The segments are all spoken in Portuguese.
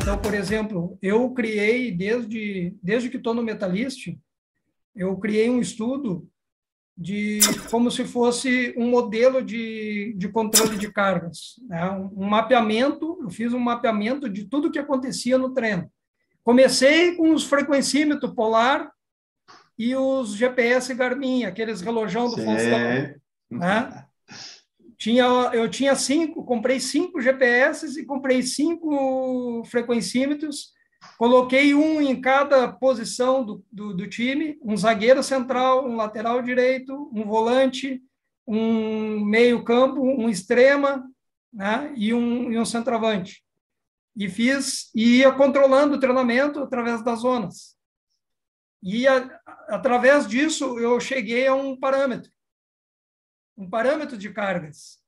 Então, por exemplo, eu criei, desde que estou no Metalist, eu criei um estudo de como se fosse um modelo de controle de cargas, né? Um mapeamento, eu fiz um mapeamento de tudo que acontecia no treino. Comecei com os frequencímetros Polar e os GPS Garmin, aqueles relojão do Faustão, né? Eu tinha 5, comprei 5 GPS e comprei 5 frequencímetros, coloquei um em cada posição do time, um zagueiro central, um lateral direito, um volante, um meio campo, um extrema, né? e um centroavante. E ia controlando o treinamento através das zonas. E através disso eu cheguei a um parâmetro de cargas,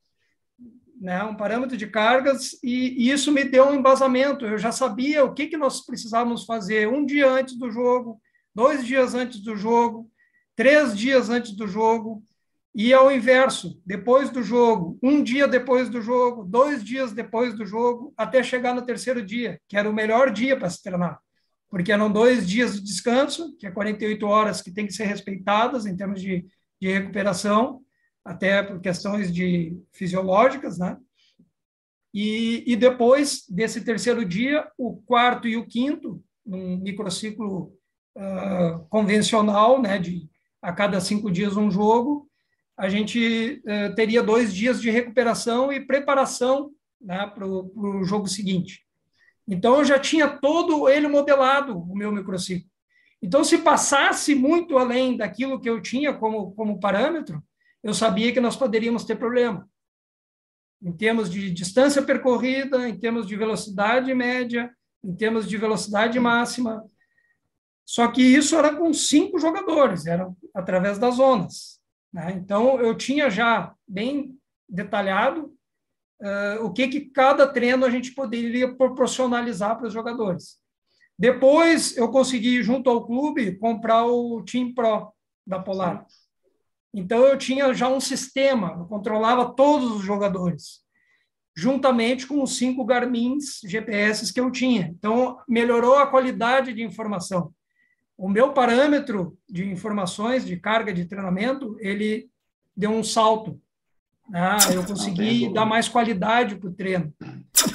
né? Um parâmetro de cargas, e isso me deu um embasamento. Eu já sabia o que nós precisávamos fazer um dia antes do jogo, 2 dias antes do jogo, 3 dias antes do jogo, e ao inverso, depois do jogo, um dia depois do jogo, 2 dias depois do jogo, até chegar no terceiro dia, que era o melhor dia para se treinar, porque eram 2 dias de descanso, que é 48 horas que tem que ser respeitadas em termos de recuperação, até por questões fisiológicas, né? E depois desse terceiro dia, o quarto e o quinto, num microciclo convencional, né, a cada 5 dias um jogo, a gente teria 2 dias de recuperação e preparação, né, para o jogo seguinte. Então, eu já tinha todo ele modelado, o meu microciclo. Então, se passasse muito além daquilo que eu tinha como parâmetro, eu sabia que nós poderíamos ter problema. Em termos de distância percorrida, em termos de velocidade média, em termos de velocidade máxima. Só que isso era com 5 jogadores, era através das zonas, né? Então, eu tinha já bem detalhado o que cada treino a gente poderia proporcionalizar para os jogadores. Depois, eu consegui, junto ao clube, comprar o Team Pro da Polar. Sim. Então, eu tinha já um sistema, eu controlava todos os jogadores, juntamente com os 5 Garmins GPS que eu tinha. Então, melhorou a qualidade de informação. O meu parâmetro de informações, de carga de treinamento, ele deu um salto. Eu consegui dar mais qualidade para o treino,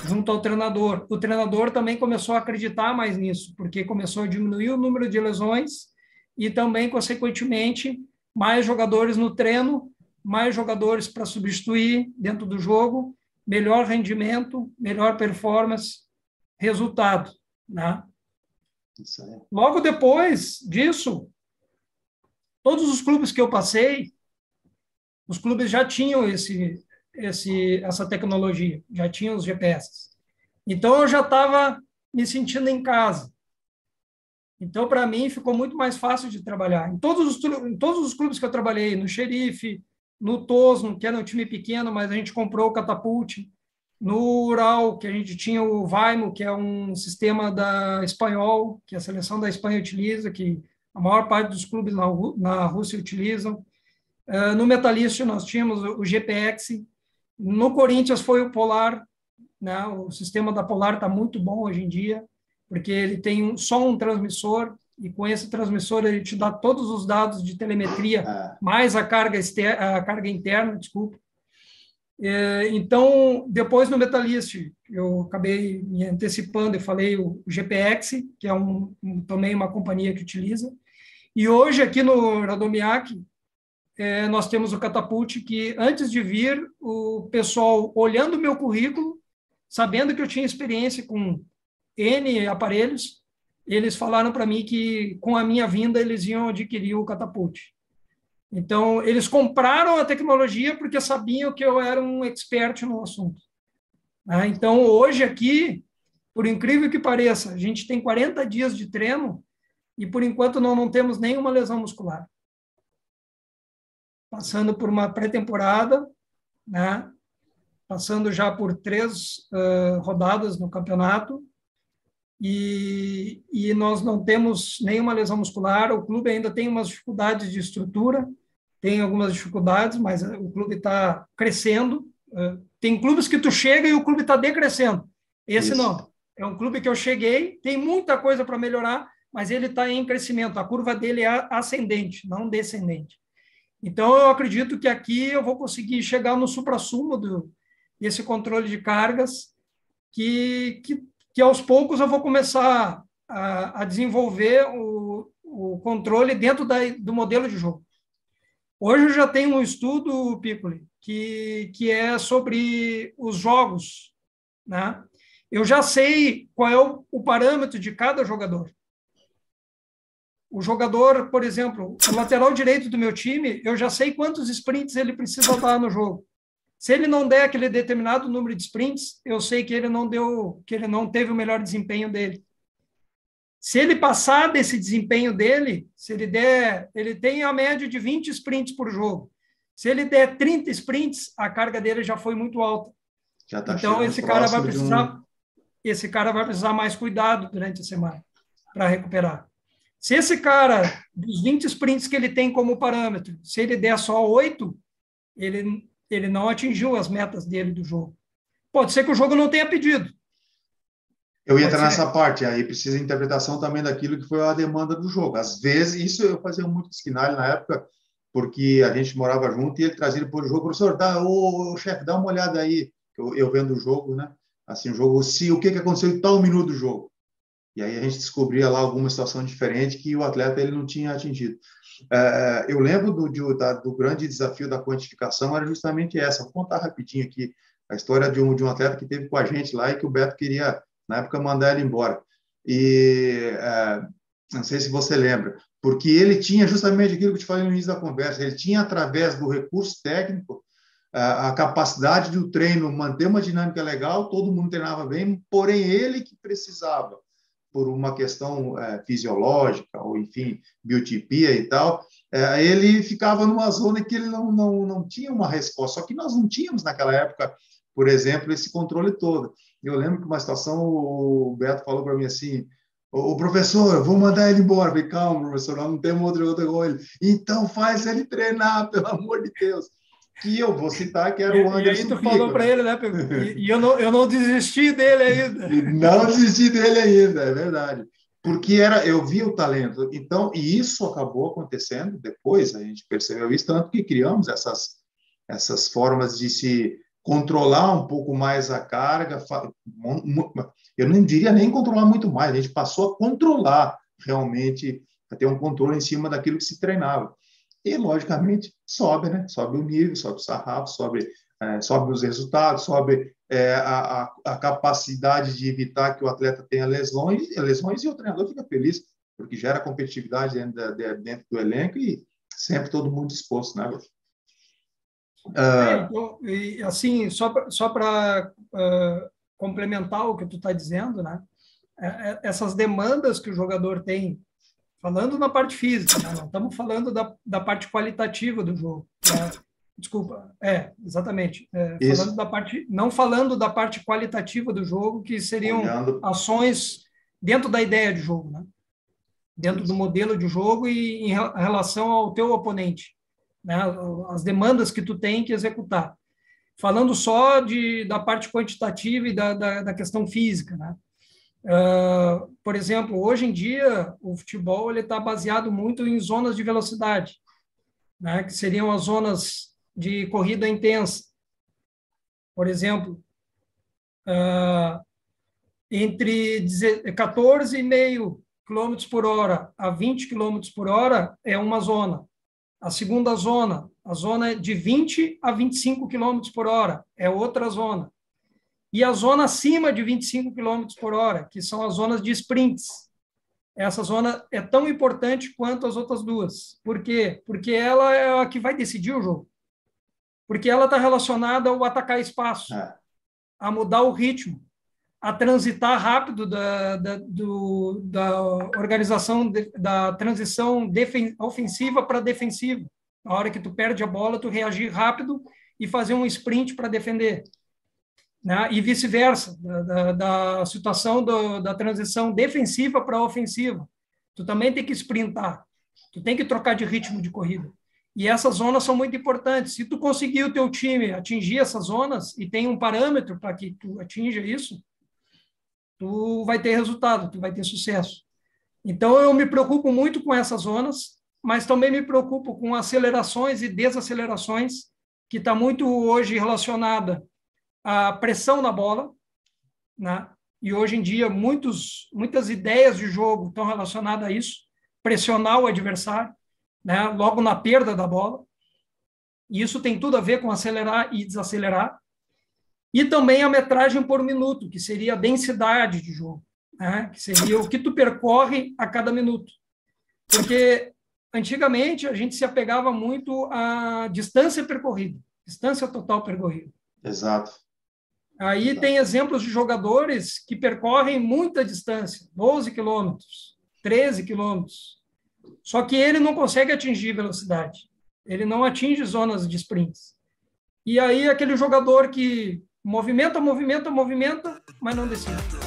junto ao treinador. O treinador também começou a acreditar mais nisso, porque começou a diminuir o número de lesões e também, consequentemente, mais jogadores no treino, mais jogadores para substituir dentro do jogo, melhor rendimento, melhor performance, resultado, né? Isso aí. Logo depois disso, todos os clubes que eu passei, os clubes já tinham essa tecnologia, já tinham os GPS. Então, eu já estava me sentindo em casa. Então, para mim, ficou muito mais fácil de trabalhar. Em todos os clubes que eu trabalhei, no Xerife, no Tosno, que era um time pequeno, mas a gente comprou o Catapult, no Ural, que a gente tinha o Vaimo, que é um sistema da Espanhol, que a seleção da Espanha utiliza, que a maior parte dos clubes na Rússia utilizam. No Metalist, nós tínhamos o GPX. No Corinthians foi o Polar, né? O sistema da Polar está muito bom hoje em dia, porque ele tem só um transmissor, e com esse transmissor ele te dá todos os dados de telemetria, mais a carga interna, desculpa. Então, depois no Metalist, eu acabei me antecipando e falei o GPX, que é também uma companhia que utiliza. E hoje, aqui no Radomiak, nós temos o Catapult, que antes de vir, o pessoal, olhando o meu currículo, sabendo que eu tinha experiência com N aparelhos, eles falaram para mim que, com a minha vinda, eles iam adquirir o Catapult. Então, eles compraram a tecnologia porque sabiam que eu era um expert no assunto. Então, hoje aqui, por incrível que pareça, a gente tem 40 dias de treino e, por enquanto, não temos nenhuma lesão muscular. Passando por uma pré-temporada, né? Passando já por 3 rodadas no campeonato, e nós não temos nenhuma lesão muscular. O clube ainda tem umas dificuldades de estrutura, tem algumas dificuldades, mas o clube está crescendo. Tem clubes que tu chega e o clube está decrescendo. Esse Isso. não. É um clube que eu cheguei, tem muita coisa para melhorar, mas ele está em crescimento. A curva dele é ascendente, não descendente. Então, eu acredito que aqui eu vou conseguir chegar no suprassumo desse controle de cargas, que aos poucos eu vou começar a desenvolver o controle dentro do modelo de jogo. Hoje eu já tenho um estudo, Piccoli, que é sobre os jogos, né? Eu já sei qual é o parâmetro de cada jogador. O jogador, por exemplo, o lateral direito do meu time, eu já sei quantos sprints ele precisa dar no jogo. Se ele não der aquele determinado número de sprints, eu sei que ele não teve o melhor desempenho dele. Se ele passar desse desempenho dele, ele tem a média de 20 sprints por jogo. Se ele der 30 sprints, a carga dele já foi muito alta. Já está Então chegando próximo de um... esse cara vai precisar mais cuidado durante a semana para recuperar. Se esse cara, dos 20 sprints que ele tem como parâmetro, se ele der só 8, ele não atingiu as metas dele do jogo. Pode ser que o jogo não tenha pedido. Eu ia entrar nessa parte, aí precisa de interpretação também daquilo que foi a demanda do jogo. Às vezes, isso eu fazia muito com o Skinali na época, porque a gente morava junto e ele trazia depois do jogo, professor, chefe, dá uma olhada aí, eu vendo o jogo, né? Assim, o jogo, o que aconteceu em tal minuto do jogo. E aí a gente descobria lá alguma situação diferente que o atleta ele não tinha atingido. Eu lembro do grande desafio da quantificação, era justamente essa. Vou contar rapidinho aqui a história de um atleta que teve com a gente lá e que o Beto queria, na época, mandar ele embora. E não sei se você lembra, porque ele tinha justamente aquilo que eu te falei no início da conversa, ele tinha, através do recurso técnico, a capacidade do treino manter uma dinâmica legal, todo mundo treinava bem, porém ele que precisava, por uma questão fisiológica, ou enfim, biotipia e tal, ele ficava numa zona que ele não tinha uma resposta, só que nós não tínhamos naquela época, por exemplo, esse controle todo. Eu lembro que uma situação, o Beto falou para mim assim, o professor, eu vou mandar ele embora. Eu falei, calma, professor, nós não temos outro igual ele. Então faz ele treinar, pelo amor de Deus. Que eu vou citar que era o E aí Anderson tu falou Pico, para né? ele, né, e eu não desisti dele ainda. E não desisti dele ainda, é verdade. Porque eu via o talento. Então, e isso acabou acontecendo depois, a gente percebeu isso, tanto que criamos essas formas de se controlar um pouco mais a carga. Eu não diria nem controlar muito mais, a gente passou a controlar realmente, a ter um controle em cima daquilo que se treinava. E, logicamente, sobe, né? Sobe o nível, sobe o sarrafo, sobe os resultados, sobe a capacidade de evitar que o atleta tenha lesões e o treinador fica feliz, porque gera competitividade dentro do elenco e sempre todo mundo disposto, né? Então, e assim, só para complementar o que tu está dizendo, né? Essas demandas que o jogador tem, falando na parte física, né? Não estamos falando da parte qualitativa do jogo, né? Desculpa, exatamente. Isso, Não falando da parte qualitativa do jogo, que seriam olhando ações dentro da ideia de jogo, né? Dentro do isso. modelo de jogo e em relação ao teu oponente, né? As demandas que tu tem que executar. Falando só da parte quantitativa e da questão física, né? Por exemplo, hoje em dia, o futebol está baseado muito em zonas de velocidade, né? Que seriam as zonas de corrida intensa. Por exemplo, entre 14,5 km por hora a 20 km por hora é uma zona. A segunda zona, a zona de 20 a 25 km por hora, é outra zona. E a zona acima de 25 km por hora, que são as zonas de sprints. Essa zona é tão importante quanto as outras duas. Por quê? Porque ela é a que vai decidir o jogo. Porque ela está relacionada ao atacar espaço, a mudar o ritmo, a transitar rápido da organização da transição ofensiva para defensiva. Na hora que tu perde a bola, tu reagir rápido e fazer um sprint para defender. né? E vice-versa, da situação da transição defensiva para ofensiva. Tu também tem que sprintar, tu tem que trocar de ritmo de corrida. E essas zonas são muito importantes. Se tu conseguir o teu time atingir essas zonas e tem um parâmetro para que tu atinja isso, tu vai ter resultado, tu vai ter sucesso. Então, eu me preocupo muito com essas zonas, mas também me preocupo com acelerações e desacelerações, que está muito hoje relacionada à pressão na bola, né? E hoje em dia muitas ideias de jogo estão relacionadas a isso, pressionar o adversário, né? Logo na perda da bola. E isso tem tudo a ver com acelerar e desacelerar. E também a metragem por minuto, que seria a densidade de jogo, né? Que seria o que tu percorre a cada minuto. Porque antigamente a gente se apegava muito à distância percorrida, distância total percorrida. Exato. Aí tem exemplos de jogadores que percorrem muita distância, 12 quilômetros, 13 quilômetros, só que ele não consegue atingir velocidade, ele não atinge zonas de sprints. E aí aquele jogador que movimenta, mas não decide.